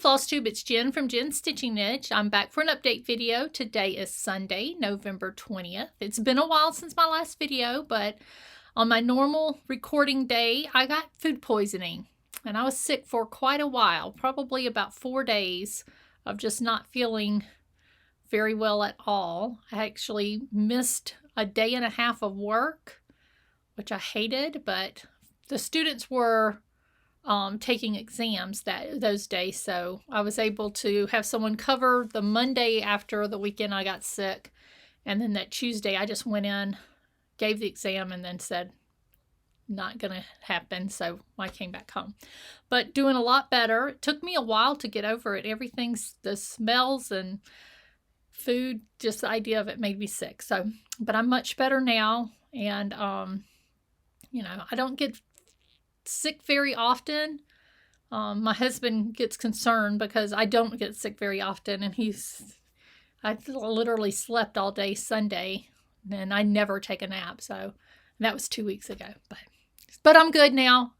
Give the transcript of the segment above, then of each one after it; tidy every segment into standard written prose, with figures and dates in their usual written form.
Flosstube, it's Jen from Jen's Stitching Niche. I'm back for an update video. Today is Sunday, November 20th. It's been a while since my last video, but on my normal recording day, I got food poisoning. And I was sick for quite a while, probably about 4 days of just not feeling very well at all. I actually missed a day and a half of work, which I hated, but the students were taking exams those days, so I was able to have someone cover the Monday after the weekend I got sick, and then that Tuesday I just went in, gave the exam, and then said not gonna happen, so I came back home. But doing a lot better. It took me a while to get over it. Everything's the smells and food, just the idea of it made me sick. So, but I'm much better now, and you know, I don't get sick very often. My husband gets concerned because I don't get sick very often, and I literally slept all day Sunday, and I never take a nap. So that was 2 weeks ago, but I'm good now.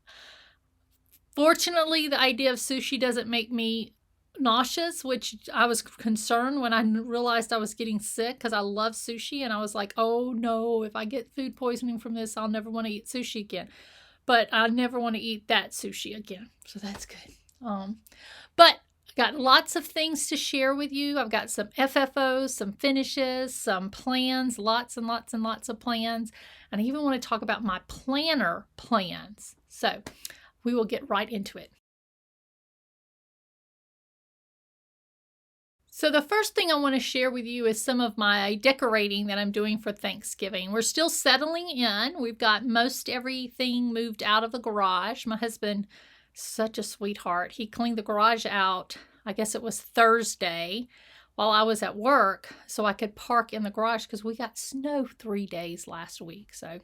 Fortunately, the idea of sushi doesn't make me nauseous, which I was concerned when I realized I was getting sick because I love sushi, and I was like, oh no, if I get food poisoning from this, I'll never want to eat sushi again. But I never want to eat that sushi again. So that's good. But I got lots of things to share with you. I've got some FFOs, some finishes, some plans, lots and lots and lots of plans. And I even want to talk about my planner plans. So we will get right into it. So the first thing I want to share with you is some of my decorating that I'm doing for Thanksgiving. We're still settling in. We've got most everything moved out of the garage. My husband, such a sweetheart. He cleaned the garage out, I guess it was Thursday, while I was at work, so I could park in the garage because we got snow 3 days last week. So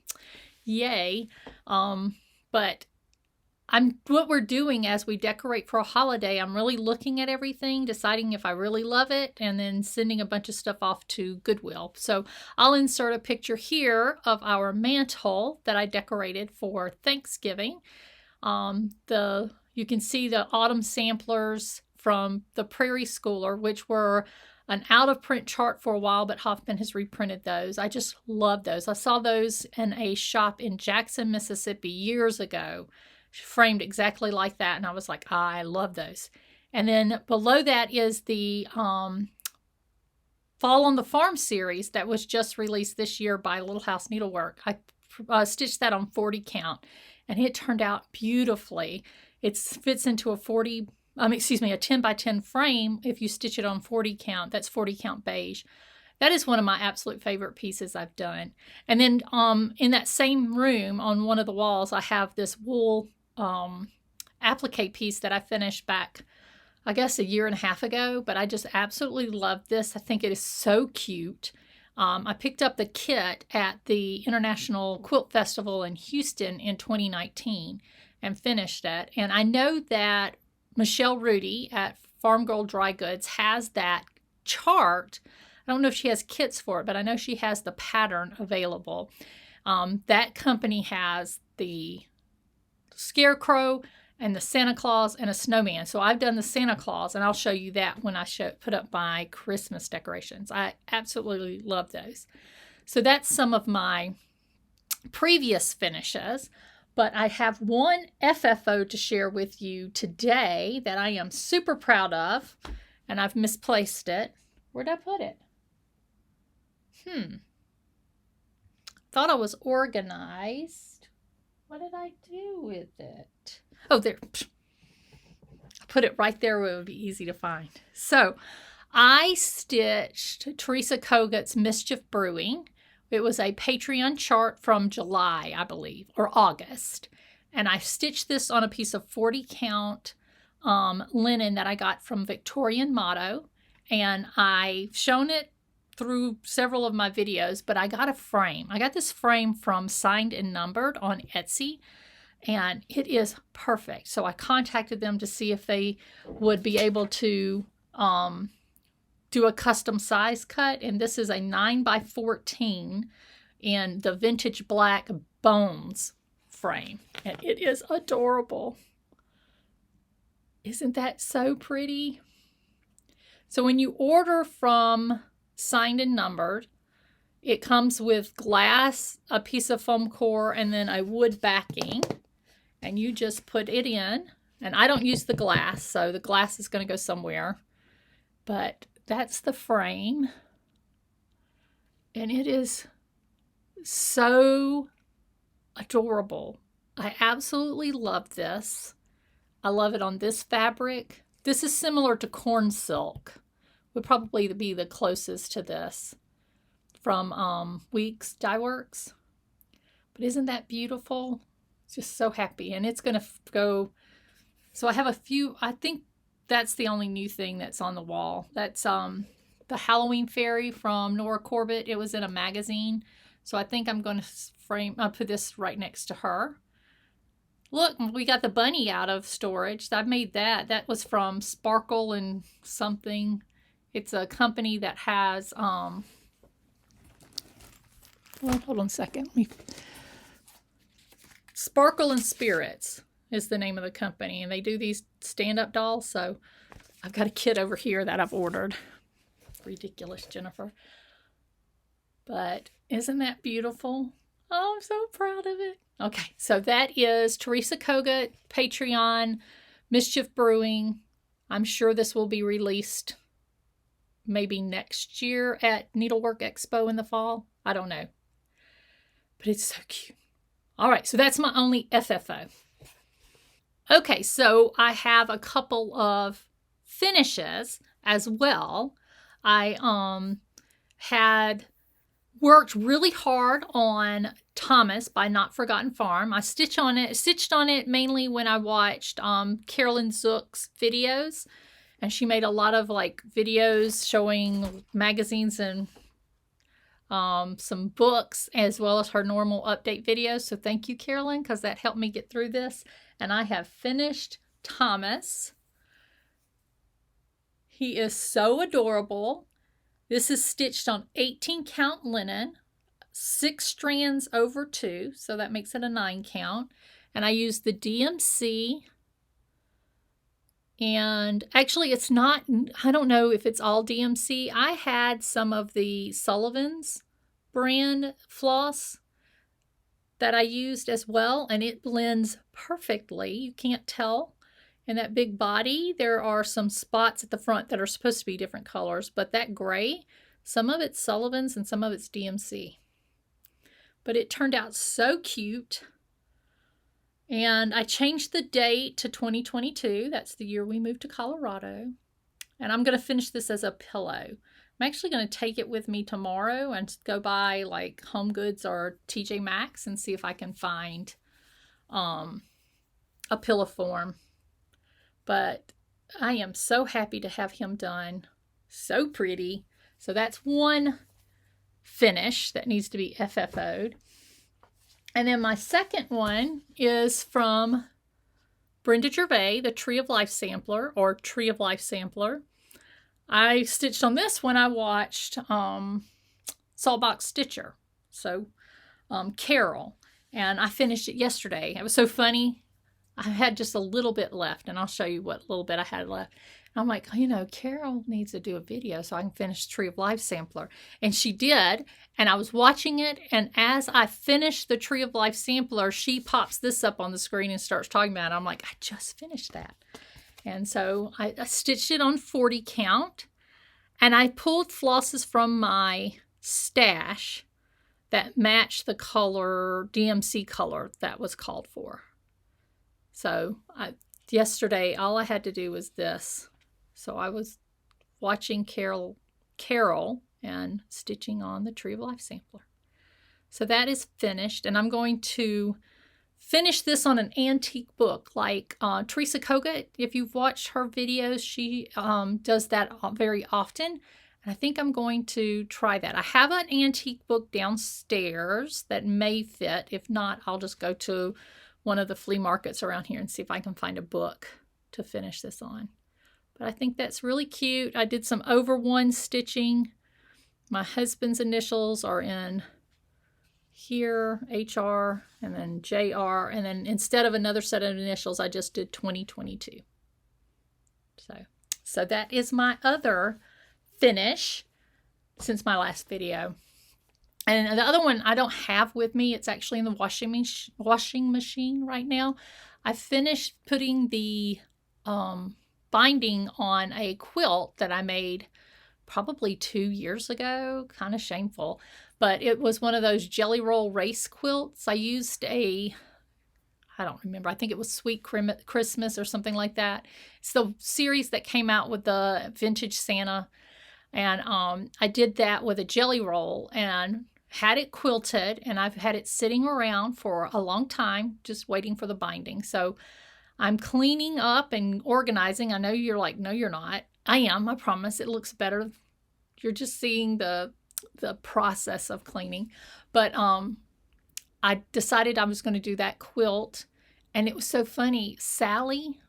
yay. But what we're doing as we decorate for a holiday, I'm really looking at everything, deciding if I really love it, and then sending a bunch of stuff off to Goodwill. So I'll insert a picture here of our mantle that I decorated for Thanksgiving. You can see the autumn samplers from the Prairie Schooler, which were an out-of-print chart for a while, but Hoffman has reprinted those. I just love those. I saw those in a shop in Jackson, Mississippi years ago, framed exactly like that, and I was like, I love those. And then below that is the Fall on the Farm series that was just released this year by Little House Needlework. I stitched that on 40 count, and it turned out beautifully. It fits into a 10 by 10 frame if you stitch it on 40 count. That's 40 count beige. That is one of my absolute favorite pieces I've done. And then in that same room on one of the walls, I have this wool applique piece that I finished back, I guess, a year and a half ago, but I just absolutely love this. I think it is so cute. I picked up the kit at the International Quilt Festival in Houston in 2019 and finished it. And I know that Michelle Rudy at Farm Girl Dry Goods has that chart. I don't know if she has kits for it, but I know she has the pattern available. That company has the Scarecrow and the Santa Claus and a snowman. So I've done the Santa Claus, and I'll show you that when I put up my Christmas decorations. I absolutely love those. So that's some of my previous finishes, but I have one FFO to share with you today that I am super proud of, and I've misplaced it. Where'd I put it? Thought I was organized. What did I do with it? Oh, there. I put it right there where it would be easy to find. So I stitched Teresa Kogut's Mischief Brewing. It was a Patreon chart from July, I believe, or August. And I stitched this on a piece of 40 count linen that I got from Victorian Motto. And I've shown it through several of my videos, but I got a frame. I got this frame from Signed and Numbered on Etsy, and it is perfect. So I contacted them to see if they would be able to do a custom size cut, and this is a 9 by 14 in the vintage black bones frame, and it is adorable. Isn't that so pretty? So when you order from Signed and Numbered, it comes with glass, a piece of foam core, and then a wood backing. And you just put it in. And I don't use the glass, so the glass is going to go somewhere. But that's the frame. And it is so adorable. I absolutely love this. I love it on this fabric. This is similar to corn silk. Would probably be the closest to this from Weeks Dye Works. But isn't that beautiful? Just so happy. And it's going to go. So I have a few. I think that's the only new thing that's on the wall. That's the Halloween fairy from Nora Corbett. It was in a magazine. So I think I'm going to I'll put this right next to her. Look, we got the bunny out of storage. I made that. That was from Sparkle and something. It's a company that has, well, hold on a second. Sparkle and Spirits is the name of the company. And they do these stand-up dolls. So I've got a kit over here that I've ordered. Ridiculous, Jennifer. But isn't that beautiful? Oh, I'm so proud of it. Okay, so that is Teresa Koga, Patreon, Mischief Brewing. I'm sure this will be released maybe next year at Needlework Expo in the fall. I don't know. But it's so cute. All right, so that's my only FFO. Okay, so I have a couple of finishes as well. I had worked really hard on Thomas by Not Forgotten Farm. I stitched on it mainly when I watched Carolyn Zook's videos, and she made a lot of like videos showing magazines and some books as well as her normal update videos. So thank you, Carolyn, because that helped me get through this. And I have finished Thomas. He is so adorable. This is stitched on 18 count linen, 6 strands over 2, so that makes it a 9 count. And I used the DMC. And actually it's not, I don't know if it's all DMC. I had some of the Sullivan's brand floss that I used as well, and it blends perfectly. You can't tell. In that big body, there are some spots at the front that are supposed to be different colors, but that gray, some of it's Sullivan's and some of it's DMC. But it turned out so cute. And I changed the date to 2022. That's the year we moved to Colorado. And I'm going to finish this as a pillow. I'm actually going to take it with me tomorrow and go by like Home Goods or TJ Maxx and see if I can find a pillow form. But I am so happy to have him done. So pretty. So that's one finish that needs to be FFO'd. And then my second one is from Brenda Gervais, the Tree of Life Sampler, or Tree of Life Sampler. I stitched on this when I watched Sawbox Stitcher. So Carol. And I finished it yesterday. It was so funny. I had just a little bit left, and I'll show you what little bit I had left. And I'm like, you know, Carol needs to do a video so I can finish Tree of Life Sampler. And she did, and I was watching it, and as I finished the Tree of Life Sampler, she pops this up on the screen and starts talking about it. I'm like, I just finished that. And so I stitched it on 40 count, and I pulled flosses from my stash that matched the color, DMC color that was called for. So yesterday, all I had to do was this. So I was watching Carol and stitching on the Tree of Life Sampler. So that is finished, and I'm going to finish this on an antique book like Teresa Koga. If you've watched her videos, she does that very often. And I think I'm going to try that. I have an antique book downstairs that may fit. If not, I'll just go to one of the flea markets around here and see if I can find a book to finish this on. But I think that's really cute. I did some over one stitching. My husband's initials are in here, HR, and then JR. And then instead of another set of initials, I just did 2022. So that is my other finish since my last video. And the other one I don't have with me. It's actually in the washing machine right now. I finished putting the binding on a quilt that I made probably 2 years ago. Kind of shameful. But it was one of those Jelly Roll race quilts. I used I don't remember. I think it was Sweet Christmas or something like that. It's the series that came out with the Vintage Santa. And I did that with a Jelly Roll and had it quilted. And I've had it sitting around for a long time, just waiting for the binding. So I'm cleaning up and organizing. I know you're like, no, you're not. I am. I promise. It looks better. You're just seeing the process of cleaning. But I decided I was going to do that quilt, and it was so funny. Sally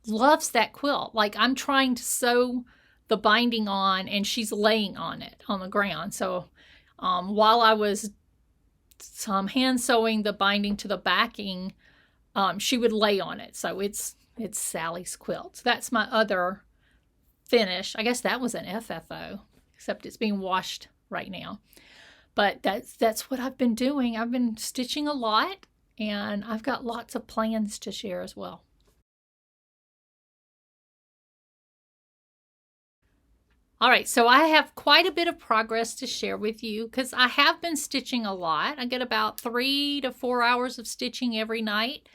loves that quilt. Like, I'm trying to sew the binding on, and she's laying on it on the ground. So while I was hand sewing the binding to the backing, she would lay on it. So it's Sally's quilt. So that's my other finish. I guess that was an FFO, except it's being washed right now. But that's what I've been doing. I've been stitching a lot, and I've got lots of plans to share as well. All right, so I have quite a bit of progress to share with you because I have been stitching a lot. I get about 3 to 4 hours of stitching every night.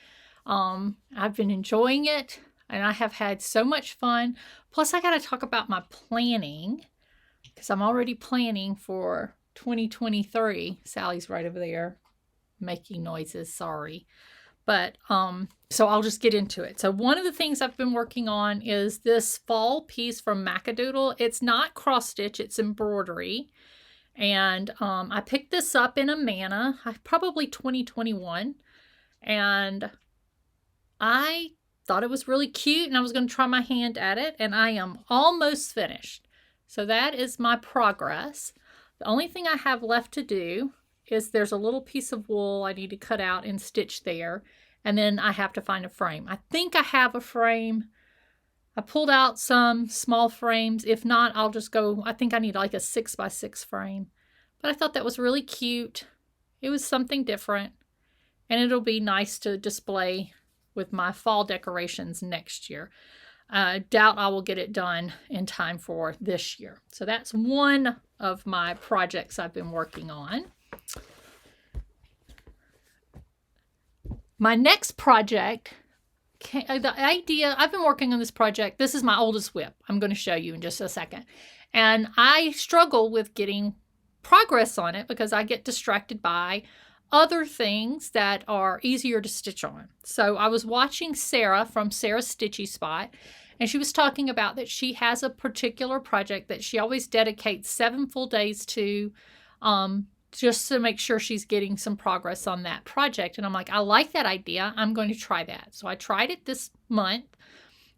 I've been enjoying it, and I have had so much fun. Plus, I got to talk about my planning because I'm already planning for 2023. Sally's right over there making noises, sorry. But so I'll just get into it. So one of the things I've been working on is this fall piece from Macadoodle. It's not cross stitch, it's embroidery. And I picked this up in a Manna, probably 2021. And I thought it was really cute, and I was going to try my hand at it, and I am almost finished. So that is my progress. The only thing I have left to do is there's a little piece of wool I need to cut out and stitch there. And then I have to find a frame. I think I have a frame. I pulled out some small frames. If not, I'll just go, I think I need like a 6x6 frame. But I thought that was really cute. It was something different. And it'll be nice to display with my fall decorations next year. I doubt I will get it done in time for this year. So that's one of my projects I've been working on. My next project, the idea, I've been working on this project. This is my oldest whip. I'm going to show you in just a second. And I struggle with getting progress on it because I get distracted by other things that are easier to stitch on. So I was watching Sarah from Sarah's Stitchy Spot, and she was talking about that she has a particular project that she always dedicates 7 full days to, just to make sure she's getting some progress on that project. And I'm like, I like that idea. I'm going to try that. So I tried it this month.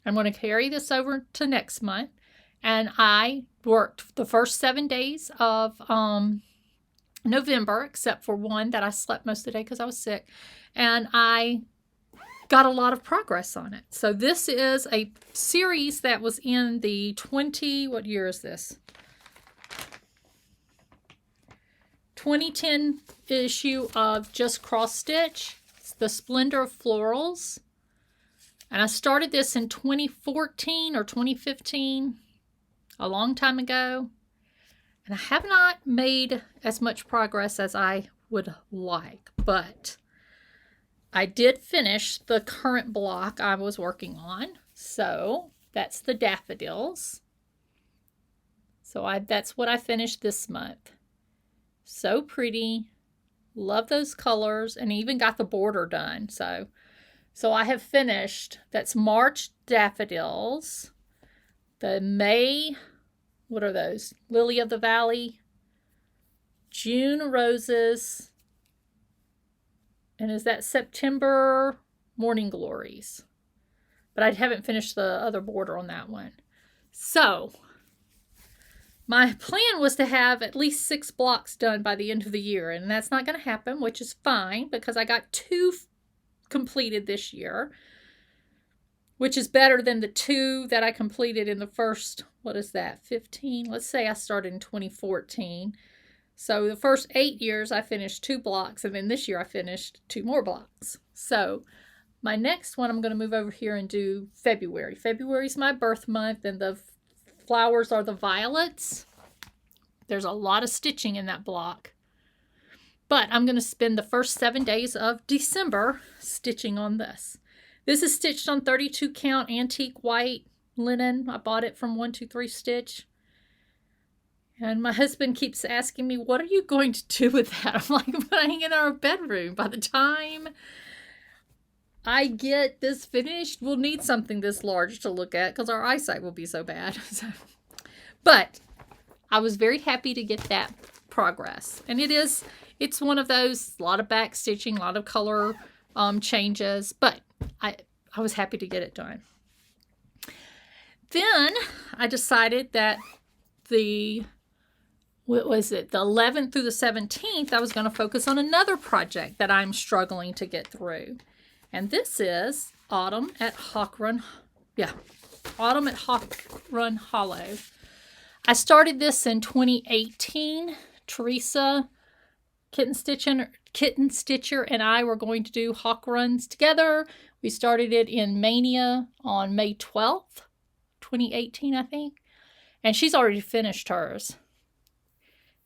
I'm going to carry this over to next month. And I worked the first 7 days of November, except for one that I slept most of the day because I was sick. And I got a lot of progress on it. So this is a series that was in the what year is this? 2010 issue of Just Cross Stitch. It's the Splendor of Florals. And I started this in 2014 or 2015, a long time ago. And I have not made as much progress as I would like, but I did finish the current block I was working on. So that's the daffodils. So that's what I finished this month. So pretty. Love those colors, and even got the border done. So I have finished. That's March daffodils. The May, what are those? Lily of the Valley. June roses. And is that September Morning Glories? But I haven't finished the other border on that one. So my plan was to have at least 6 blocks done by the end of the year, and that's not going to happen, which is fine because I got 2 completed this year. which is better than the 2 that I completed in the first, what is that, 15? Let's say I started in 2014. So the first 8 years I finished 2 blocks, and then this year I finished 2 more blocks. So my next one, I'm going to move over here and do February. February is my birth month, and the flowers are the violets. There's a lot of stitching in that block. But I'm going to spend the first 7 days of December stitching on this. This is stitched on 32 count antique white linen. I bought it from 123 Stitch. And my husband keeps asking me, what are you going to do with that? I'm like, I'm hanging in our bedroom. By the time I get this finished, we'll need something this large to look at because our eyesight will be so bad. But I was very happy to get that progress. And it's one of those, a lot of back stitching, a lot of color changes, but I was happy to get it done. Then I decided that the 11th through the 17th, I was going to focus on another project that I'm struggling to get through. And this is Autumn at Hawk Run Hollow. I started this in 2018. Teresa Kitten Stitcher and I were going to do Hawk Runs together. We started it in Mania on May 12th, 2018, I think. And she's already finished hers.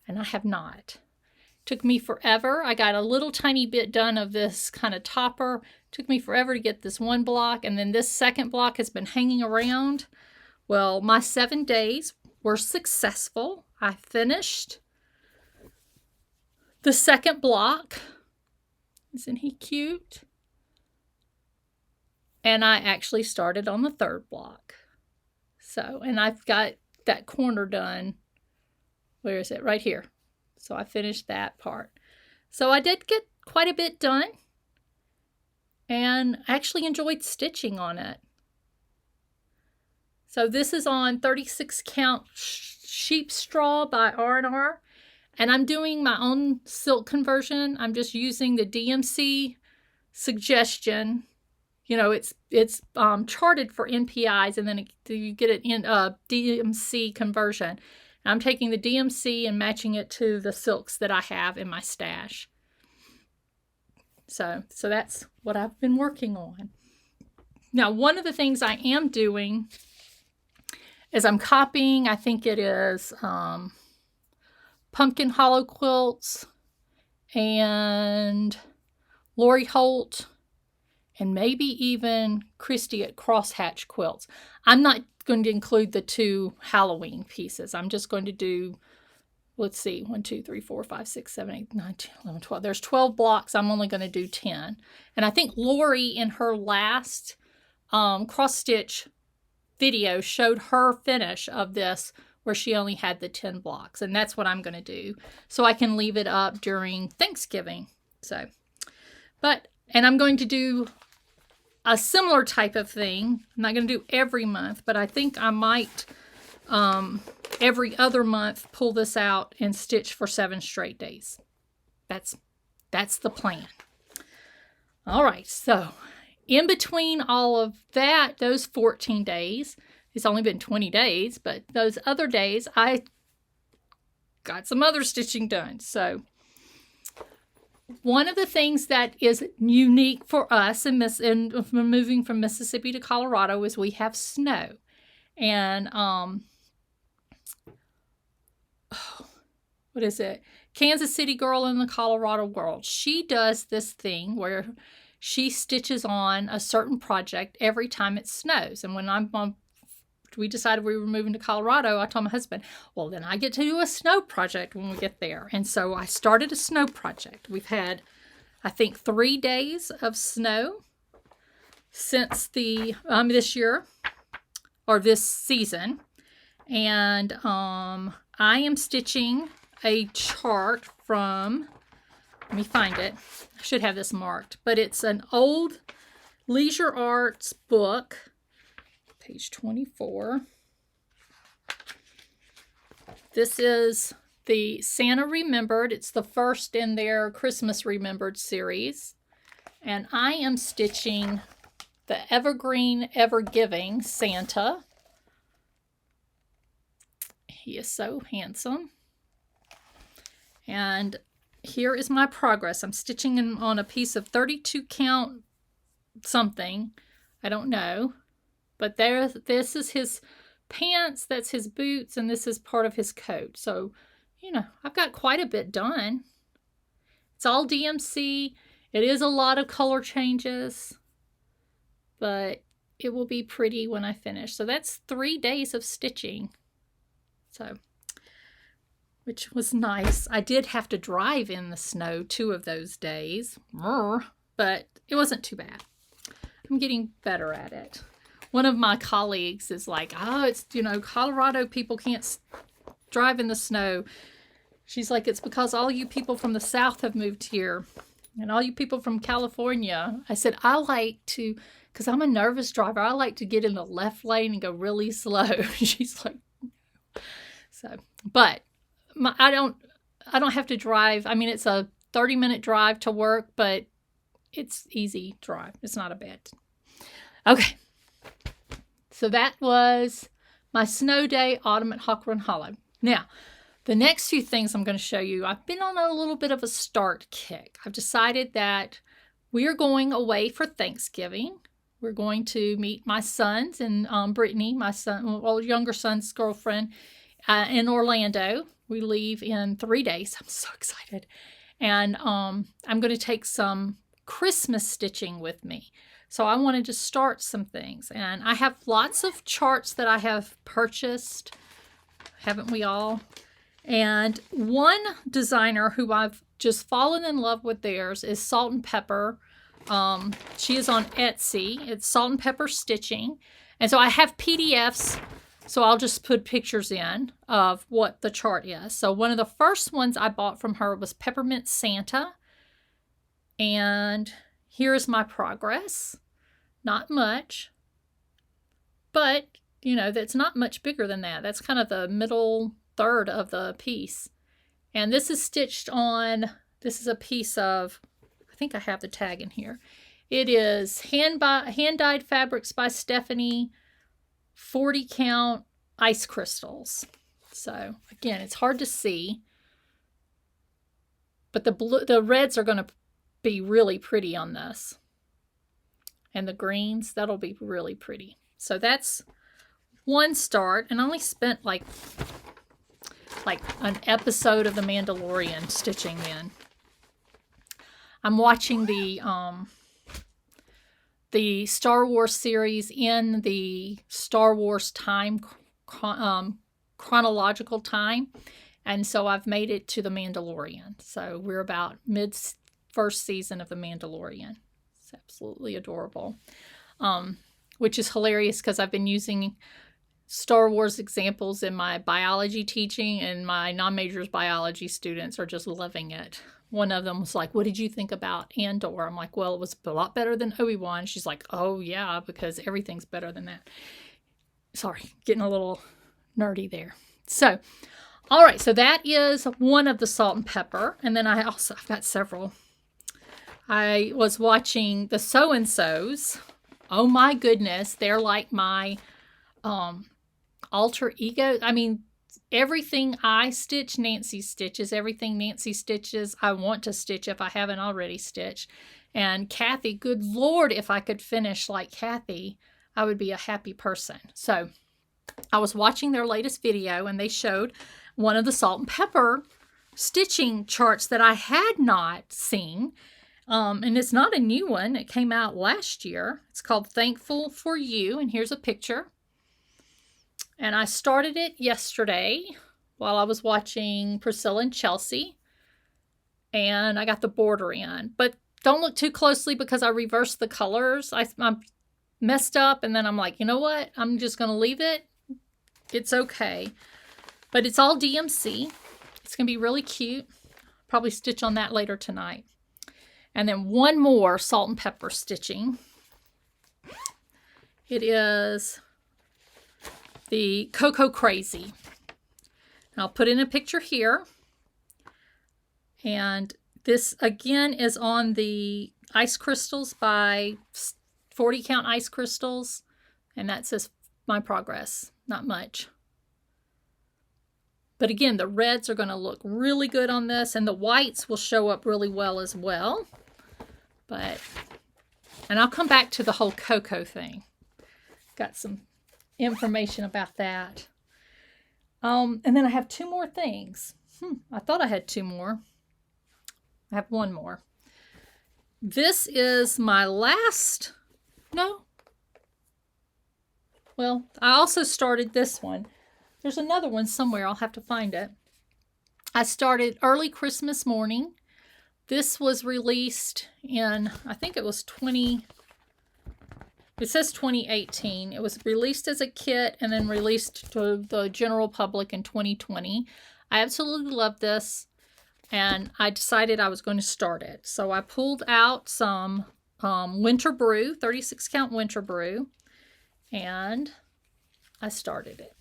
And I have not. Took me forever. I got a little tiny bit done of this kind of topper. Took me forever to get this one block. And then this second block has been hanging around. Well, my 7 days were successful. I finished the second block. Isn't he cute? And I actually started on the third block. So, and I've got that corner done. Where is it? Right here. So I finished that part. So I did get quite a bit done. And I actually enjoyed stitching on it. So this is on 36 count sheep straw by R&R. And I'm doing my own silk conversion. I'm just using the DMC suggestion. You know, it's charted for NPIs, and then you get it in DMC conversion. I'm taking the DMC and matching it to the silks that I have in my stash. So that's what I've been working on. Now, one of the things I am doing is I'm copying, I think it is Pumpkin Hollow Quilts and Lori Holt and maybe even Christy at Crosshatch Quilts. I'm not going to include the 2 Halloween pieces. I'm just going to do, let's see, 1, 2, 3, 4, 5, 6, 7, 8, 9, 10, 11, 12. There's 12 blocks. I'm only going to do 10. And I think Lori in her last cross stitch video showed her finish of this where she only had the 10 blocks. And that's what I'm going to do. So I can leave it up during Thanksgiving. And I'm going to do a similar type of thing. I'm not going to do every month, but I think I might every other month pull this out and stitch for 7 straight days. That's the plan. All right, so in between all of that, those 14 days, it's only been 20 days, but those other days, I got some other stitching done. So one of the things that is unique for us in moving from Mississippi to Colorado is we have snow. And what is it? Kansas City Girl in the Colorado World. She does this thing where she stitches on a certain project every time it snows. And when we decided we were moving to Colorado, I told my husband, well, then I get to do a snow project when we get there. And so I started a snow project. We've had, I think, 3 days of snow since this year or this season. And I am stitching a chart from, let me find it. I should have this marked, but it's an old Leisure Arts book. Page 24. This is the Santa Remembered. It's the first in their Christmas Remembered series. And I am stitching the Evergreen Ever Giving Santa. He is so handsome. And here is my progress. I'm stitching him on a piece of 32 count something. I don't know. But this is his pants, that's his boots, and this is part of his coat. So, you know, I've got quite a bit done. It's all DMC. It is a lot of color changes, but it will be pretty when I finish. So that's 3 days of stitching. So, which was nice. I did have to drive in the snow 2 of those days, but it wasn't too bad. I'm getting better at it. One of my colleagues is like, oh, it's, you know, Colorado people can't drive in the snow. She's like, it's because all you people from the South have moved here and all you people from California. I said, I like to, because I'm a nervous driver, I like to get in the left lane and go really slow. She's like, so, but I don't have to drive. I mean, it's a 30-minute drive to work, but it's easy drive. It's not a bad. Okay. So that was my snow day, autumn at Hawk Run Hollow. Now, the next few things I'm going to show you, I've been on a little bit of a start kick. I've decided that we are going away for Thanksgiving. We're going to meet my sons and Brittany, my son, well, younger son's girlfriend, in Orlando. We leave in 3 days. I'm so excited. And I'm going to take some Christmas stitching with me. So I wanted to start some things. And I have lots of charts that I have purchased. Haven't we all? And one designer who I've just fallen in love with theirs is Salt and Pepper. She is on Etsy. It's Salt and Pepper Stitching. And so I have PDFs. So I'll just put pictures in of what the chart is. So one of the first ones I bought from her was Peppermint Santa. And here's my progress. Not much. But, you know, that's not much bigger than that. That's kind of the middle third of the piece. And this is stitched on, this is a piece of, I think I have the tag in here. It is hand-dyed fabrics by Stephanie, 40 count ice crystals. So again, it's hard to see, but the reds are going to be really pretty on this. And the greens, that'll be really pretty. So that's one start, and I only spent like an episode of The Mandalorian stitching in. I'm watching the Star Wars series in the Star Wars time, chronological time. And so I've made it to The Mandalorian. So we're about mid-first season of The Mandalorian. It's absolutely adorable. Which is hilarious because I've been using Star Wars examples in my biology teaching, and my non-majors biology students are just loving it. One of them was like, what did you think about Andor? I'm like, well, it was a lot better than Obi-Wan. She's like, oh yeah, because everything's better than that. Sorry, getting a little nerdy there. So, all right, so that is one of the Salt and Pepper. And then I've got several. I was watching the So-and-Sos. Oh my goodness, they're like my alter ego. I mean, everything I stitch, Nancy stitches. Everything Nancy stitches, I want to stitch if I haven't already stitched. And Kathy, good Lord, if I could finish like Kathy, I would be a happy person. So I was watching their latest video, and they showed one of the Salt and Pepper stitching charts that I had not seen. And it's not a new one. It came out last year. It's called Thankful for You. And here's a picture. And I started it yesterday while I was watching Priscilla and Chelsea. And I got the border in. But don't look too closely because I reversed the colors. I messed up, and then I'm like, you know what? I'm just going to leave it. It's okay. But it's all DMC. It's going to be really cute. Probably stitch on that later tonight. And then one more Salt and Pepper stitching. It is the Cocoa Crazy. And I'll put in a picture here. And this, again, is on the Ice Crystals by 40 count ice crystals, and that says my progress. Not much. But again, the reds are going to look really good on this, and the whites will show up really well as well. And I'll come back to the whole cocoa thing. Got some information about that. And then I have 2 more things. I thought I had 2 more. I have 1 more. This is my last, no. Well, I also started this one. There's another one somewhere. I'll have to find it. I started early Christmas morning. This was released in, I think it was it says 2018. It was released as a kit and then released to the general public in 2020. I absolutely love this, and I decided I was going to start it. So I pulled out some winter brew, 36 count winter brew, and I started it.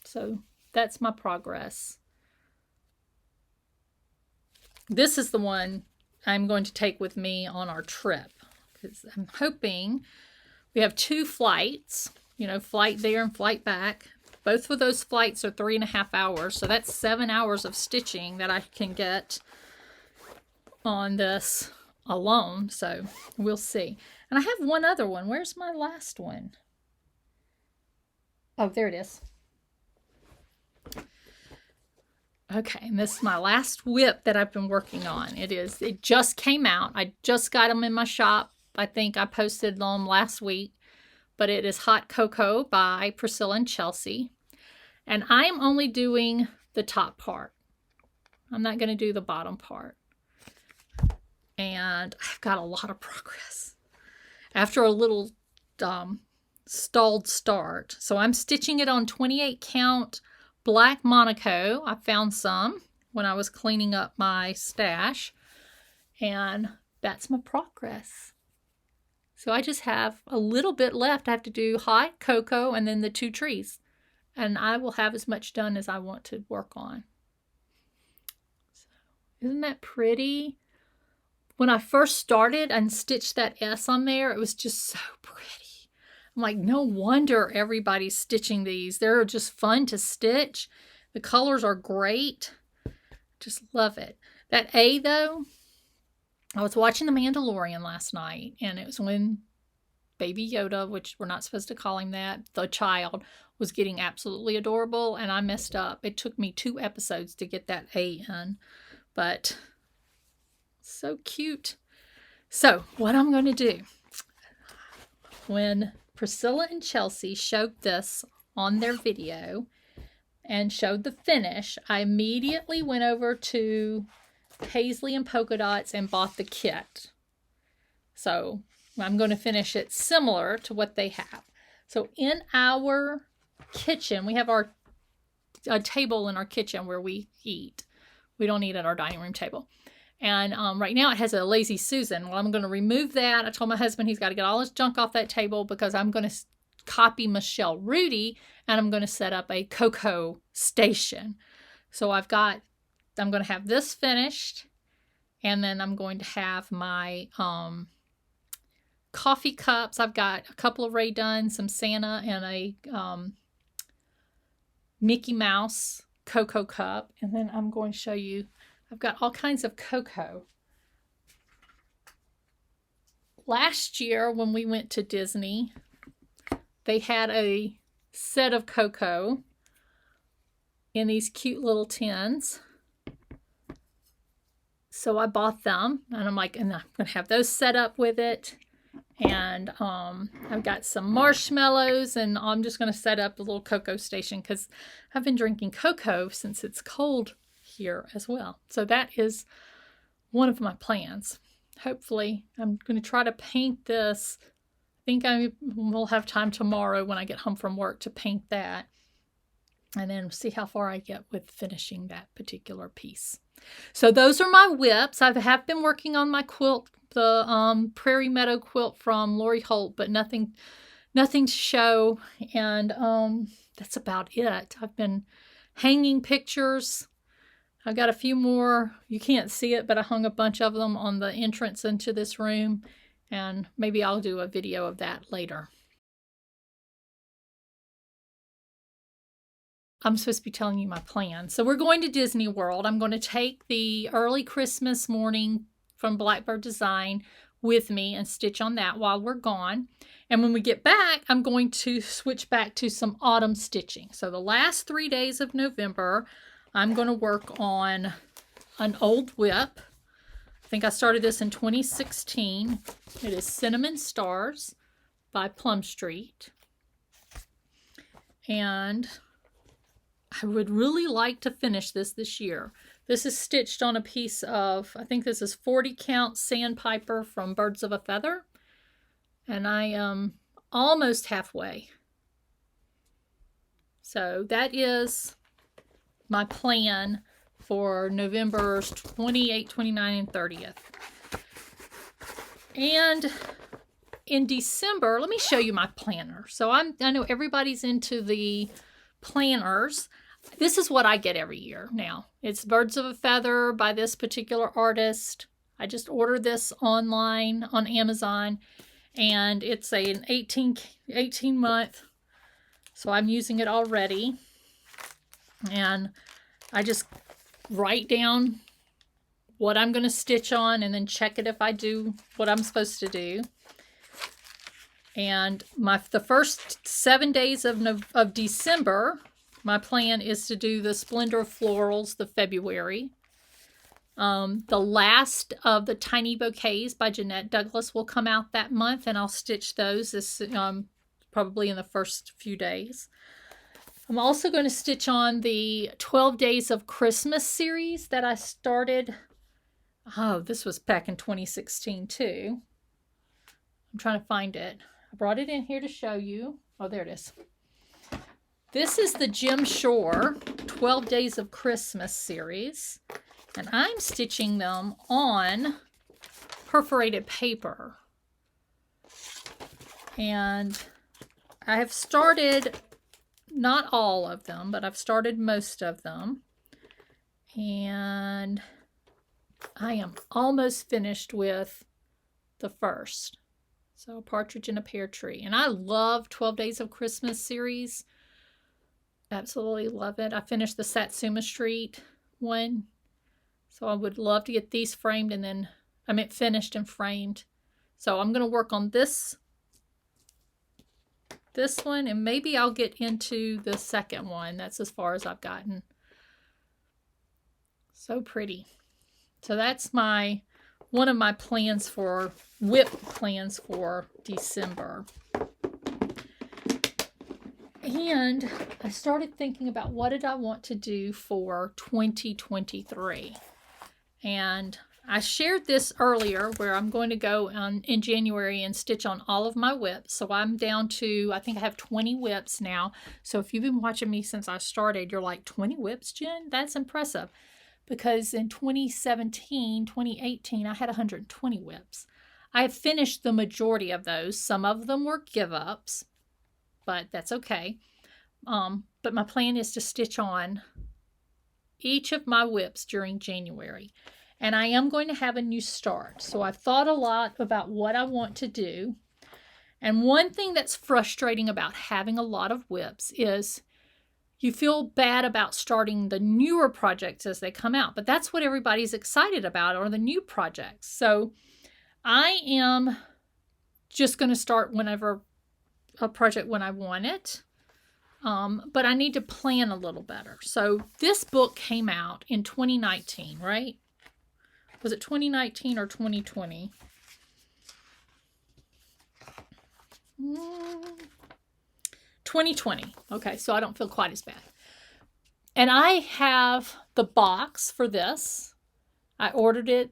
So that's my progress. This is the one I'm going to take with me on our trip, because I'm hoping we have 2 flights, flight there and flight back. Both of those flights are 3.5 hours. So that's 7 hours of stitching that I can get on this alone. So we'll see. And I have one other one. Where's my last one? Oh, there it is. Okay, and this is my last whip that I've been working on. It just came out. I just got them in my shop. I think I posted them last week. But it is Hot Cocoa by Priscilla and Chelsea. And I am only doing the top part. I'm not going to do the bottom part. And I've got a lot of progress. After a little stalled start. So I'm stitching it on 28 count black Monaco. I found some when I was cleaning up my stash, and that's my progress. So I just have a little bit left. I have to do hot cocoa and then the 2 trees, and I will have as much done as I want to work on. So, isn't that pretty? When I first started and stitched that S on there, it was just so pretty. I'm like, no wonder everybody's stitching these. They're just fun to stitch. The colors are great. Just love it. That A, though, I was watching The Mandalorian last night, and it was when Baby Yoda, which we're not supposed to call him that, the child, was getting absolutely adorable, and I messed up. It took me 2 episodes to get that A in, but so cute. So what I'm going to do, when Priscilla and Chelsea showed this on their video and showed the finish, I immediately went over to Paisley and Polka Dots and bought the kit. So I'm going to finish it similar to what they have. So in our kitchen, we have a table in our kitchen where we eat. We don't eat at our dining room table. And right now it has a Lazy Susan. Well, I'm going to remove that. I told my husband he's got to get all his junk off that table because I'm going to copy Michelle Rudy, and I'm going to set up a cocoa station. So I'm going to have this finished, and then I'm going to have my coffee cups. I've got a couple of Ray Dunn, some Santa, and a Mickey Mouse cocoa cup. And then I'm going to show you, I've got all kinds of cocoa. Last year when we went to Disney, they had a set of cocoa in these cute little tins. So I bought them, and I'm like, and I'm going to have those set up with it. And I've got some marshmallows, and I'm just going to set up a little cocoa station because I've been drinking cocoa since it's cold here as well. So that is one of my plans. Hopefully, I'm going to try to paint this. I think I will have time tomorrow when I get home from work to paint that, and then see how far I get with finishing that particular piece. So those are my whips. I have been working on my quilt, the Prairie Meadow quilt from Lori Holt, but nothing to show. And that's about it. I've been hanging pictures. I've got a few more. You can't see it, but I hung a bunch of them on the entrance into this room. And maybe I'll do a video of that later. I'm supposed to be telling you my plan. So we're going to Disney World. I'm going to take the early Christmas morning from Blackbird Design with me and stitch on that while we're gone. And when we get back, I'm going to switch back to some autumn stitching. So the last 3 days of November, I'm going to work on an old WIP. I think I started this in 2016. It is Cinnamon Stars by Plum Street. And I would really like to finish this year. This is stitched on a piece of, I think this is 40 count sandpiper from Birds of a Feather. And I am almost halfway. So that is my plan for November 28, 29, and 30th. And in December, let me show you my planner. So I know everybody's into the planners. This is what I get every year now. It's Birds of a Feather by this particular artist. I just ordered this online on Amazon, and it's an 18 month. So I'm using it already. And I just write down what I'm going to stitch on and then check it if I do what I'm supposed to do. And the first 7 days of December, my plan is to do the Splendor Florals, the February. The last of the Tiny Bouquets by Jeanette Douglas will come out that month, and I'll stitch those this, probably in the first few days. I'm also going to stitch on the 12 Days of Christmas series that I started. Oh, this was back in 2016 too. I'm trying to find it. I brought it in here to show you. Oh, there it is. This is the Jim Shore 12 Days of Christmas series, and I'm stitching them on perforated paper. And I have started, not all of them, but I've started most of them. And I am almost finished with the first. So Partridge in a Pear Tree. And I love 12 Days of Christmas series. Absolutely love it. I finished the Satsuma Street one. So I would love to get these framed and then, finished and framed. So I'm going to work on this one, and maybe I'll get into the second one. That's as far as I've gotten. So pretty. So that's one of my plans for WIP plans for December. And I started thinking about what did I want to do for 2023. And I shared this earlier where I'm going to go in January and stitch on all of my WIPs. So I'm down to, I think I have 20 WIPs now. So if you've been watching me since I started, you're like, 20 WIPs, Jen? That's impressive. Because in 2017, 2018, I had 120 WIPs. I have finished the majority of those. Some of them were give-ups, but that's okay. But my plan is to stitch on each of my WIPs during January. And I am going to have a new start. So I've thought a lot about what I want to do. And one thing that's frustrating about having a lot of WIPs is you feel bad about starting the newer projects as they come out. But that's what everybody's excited about, are the new projects. So I am just going to start whenever a project when I want it. But I need to plan a little better. So this book came out in 2019, right? Was it 2019 or 2020? 2020. Okay, so I don't feel quite as bad. And I have the box for this. I ordered it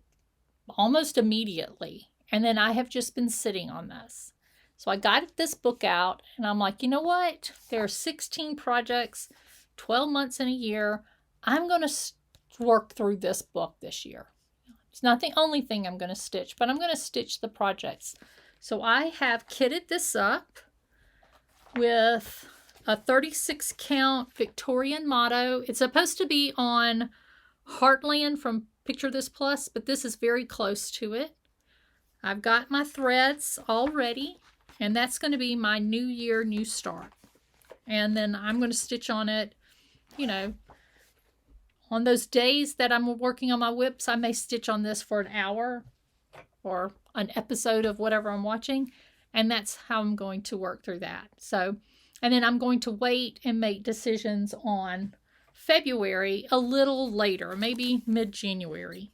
almost immediately. And then I have just been sitting on this. So I got this book out and I'm like, you know what? There are 16 projects, 12 months in a year. I'm going to work through this book this year. It's not the only thing I'm going to stitch, but I'm going to stitch the projects. So I have kitted this up with a 36 count Victorian motto. It's supposed to be on Heartland from Picture This Plus, but this is very close to it. I've got my threads all ready, and that's going to be my New Year, New Start. And then I'm going to stitch on it, you know, on those days that I'm working on my whips, I may stitch on this for an hour or an episode of whatever I'm watching. And that's how I'm going to work through that. So, and then I'm going to wait and make decisions on February a little later, maybe mid-January,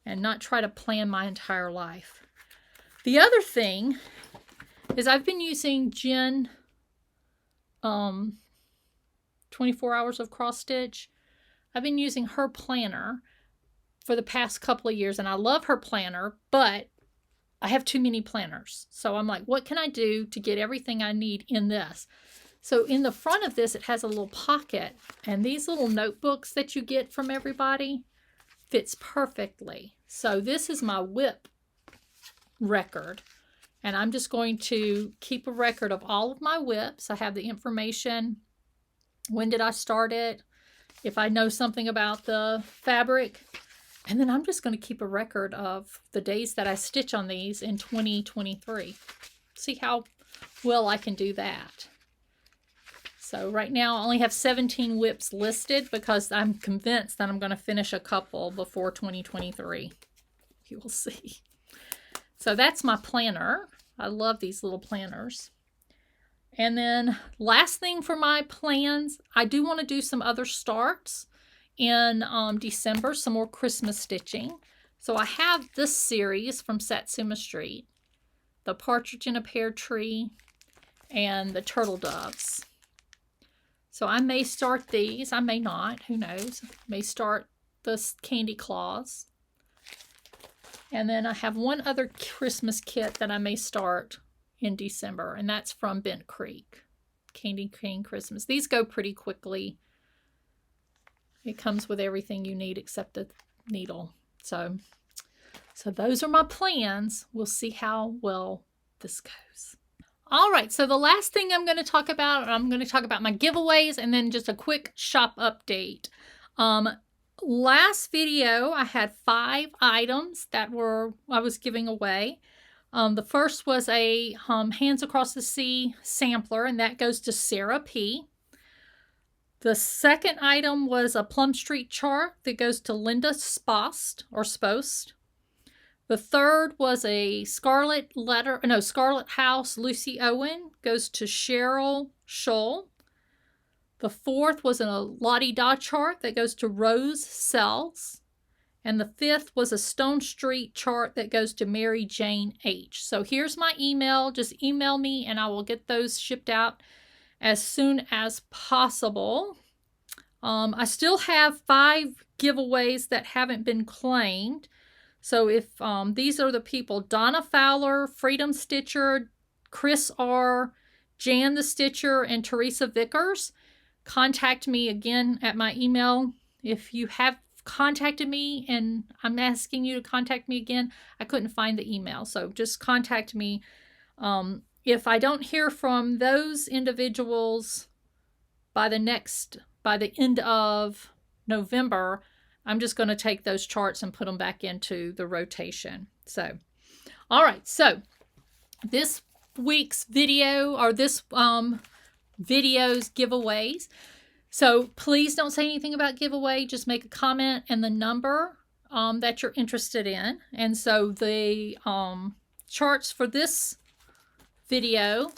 and not try to plan my entire life. The other thing is I've been using Jen 24 Hours of Cross Stitch. I've been using her planner for the past couple of years, and I love her planner, but I have too many planners. So I'm like, what can I do to get everything I need in this? So in the front of this, it has a little pocket, and these little notebooks that you get from everybody fits perfectly. So this is my whip record, and I'm just going to keep a record of all of my whips. I have the information. When did I start it? If I know something about the fabric. And then I'm just going to keep a record of the days that I stitch on these in 2023. See how well I can do that. So right now I only have 17 whips listed because I'm convinced that I'm going to finish a couple before 2023. You will see. So that's my planner. I love these little planners. And then last thing for my plans, I do want to do some other starts in December, some more Christmas stitching. So I have this series from Satsuma Street, the Partridge in a Pear Tree, and the Turtle Doves. So I may start these, I may not, who knows. I may start the Candy Claws. And then I have one other Christmas kit that I may start in December, and that's from Bent Creek, Candy Cane Christmas. These go pretty quickly. It comes with everything you need except the needle. So those are my plans. We'll see how well this goes. All right, so the last thing I'm going to talk about my giveaways and then just a quick shop update. Last video, I had 5 items that I was giving away. The first was a Hands Across the Sea sampler, and that goes to Sarah P. The second item was a Plum Street chart that goes to Linda Spost. The third was a Scarlet House Lucy Owen, goes to Cheryl Scholl. The fourth was a Lottie Da chart that goes to Rose Sells. And the fifth was a Stone Street chart that goes to Mary Jane H. So here's my email. Just email me and I will get those shipped out as soon as possible. I still have 5 giveaways that haven't been claimed. So if these are the people: Donna Fowler, Freedom Stitcher, Chris R., Jan the Stitcher, and Teresa Vickers, contact me again at my email. If you have contacted me and I'm asking you to contact me again, I couldn't find the email. So just contact me. If I don't hear from those individuals by the end of November, I'm just going to take those charts and put them back into the rotation. So, all right. So this week's video, or this video's giveaways. So please don't say anything about giveaway. Just make a comment and the number that you're interested in. And so the charts for this video,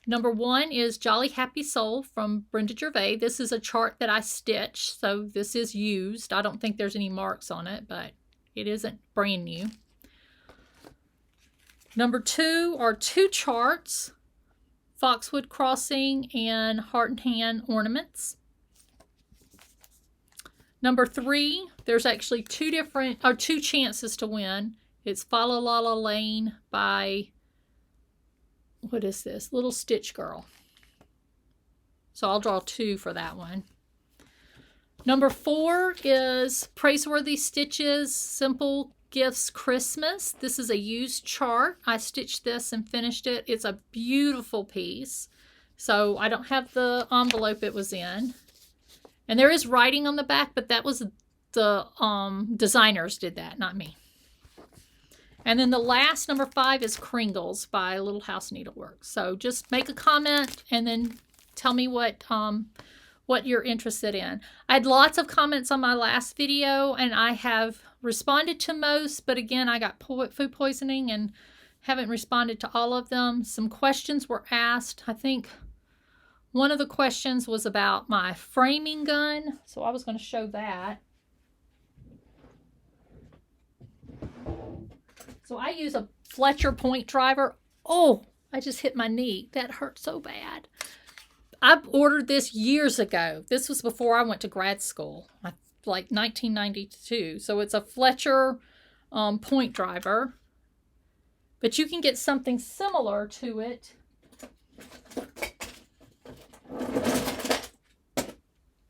number 1 is Jolly Happy Soul from Brenda Gervais. This is a chart that I stitched, so this is used. I don't think there's any marks on it, but it isn't brand new. Number 2 are 2 charts, Foxwood Crossing and Heart and Hand Ornaments. Number 3, there's actually 2 chances to win. It's Fa La La La Lane by, what is this? Little Stitch Girl. So I'll draw 2 for that one. Number 4 is Praiseworthy Stitches Simple Gifts Christmas. This is a used chart. I stitched this and finished it. It's a beautiful piece. So I don't have the envelope it was in. And there is writing on the back, but that was the designers did that, not me. And then the last, number 5, is Kringles by Little House Needlework. So just make a comment and then tell me what you're interested in. I had lots of comments on my last video, and I have responded to most, but again, I got food poisoning and haven't responded to all of them. Some questions were asked. I think one of the questions was about my framing gun, so I was going to show that. So I use a Fletcher point driver. Oh, I just hit my knee. That hurt so bad. I ordered this years ago. This was before I went to grad school, like 1992. So it's a Fletcher point driver. But you can get something similar to it.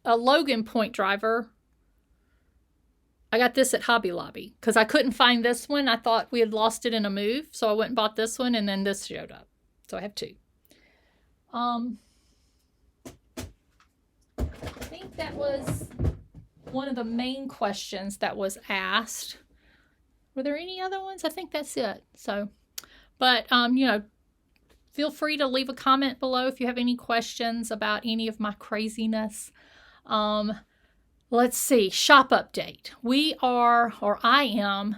A Logan point driver. I got this at Hobby Lobby because I couldn't find this one. I thought we had lost it in a move, so I went and bought this one, and then this showed up. So I have 2. I think that was one of the main questions that was asked. Were there any other ones? I think that's it. So, but, you know, feel free to leave a comment below if you have any questions about any of my craziness. Let's see, shop update. We are, or I am,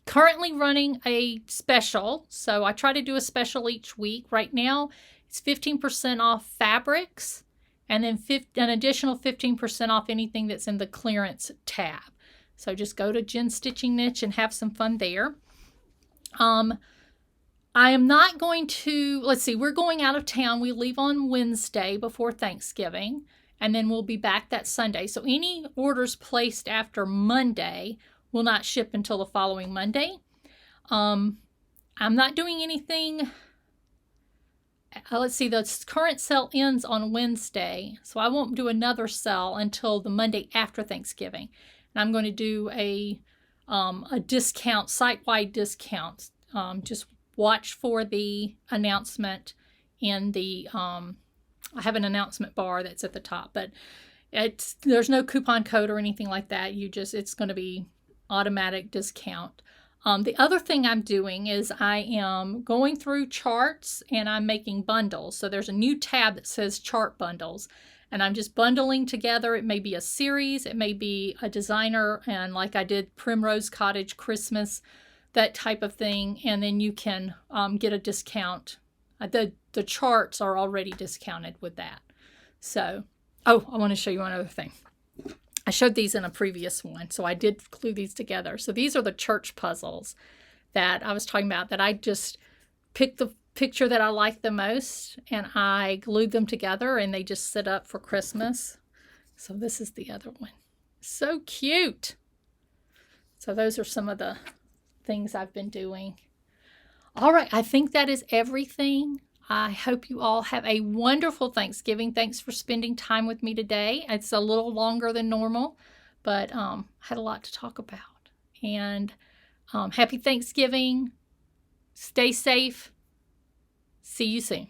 currently running a special. So I try to do a special each week. Right now, it's 15% off fabrics, and then an additional 15% off anything that's in the clearance tab. So just go to Jen's Stitching Niche and have some fun there. I am not going to, let's see, we're going out of town. We leave on Wednesday before Thanksgiving, and then we'll be back that Sunday. So any orders placed after Monday will not ship until the following Monday. I'm not doing anything. Let's see, the current sale ends on Wednesday, so I won't do another sale until the Monday after Thanksgiving. And I'm going to do a discount, site-wide discount. Just watch for the announcement in the I have an announcement bar that's at the top, but there's no coupon code or anything like that. It's going to be automatic discount. The other thing I'm doing is I am going through charts and I'm making bundles. So there's a new tab that says chart bundles, and I'm just bundling together. It may be a series, it may be a designer, and like I did Primrose Cottage Christmas, that type of thing, and then you can get a discount. The charts are already discounted with that. So, oh, I want to show you one other thing. I showed these in a previous one, so I did glue these together. So these are the church puzzles that I was talking about, that I just picked the picture that I like the most, and I glued them together, and they just sit up for Christmas. So this is the other one. So cute. So those are some of the things I've been doing. All right, I think that is everything. I hope you all have a wonderful Thanksgiving. Thanks for spending time with me today. It's a little longer than normal, but I had a lot to talk about. And happy Thanksgiving. Stay safe. See you soon.